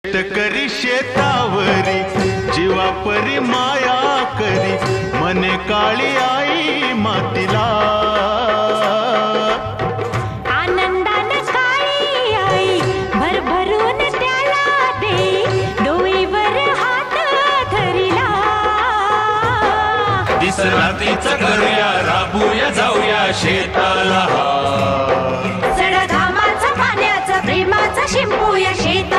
शेतकरी शेतावरी जीवापरी माया करी, मने काळी आई मातीला. आनंदान काळी आई भरभरून त्याला दे, डोईवर हात धरिला. दिस रात्रीच करूया, राबूया जाऊया शेताला. चढ घामाचं पाण्याचं प्रेमाचं शिंपूया शेता.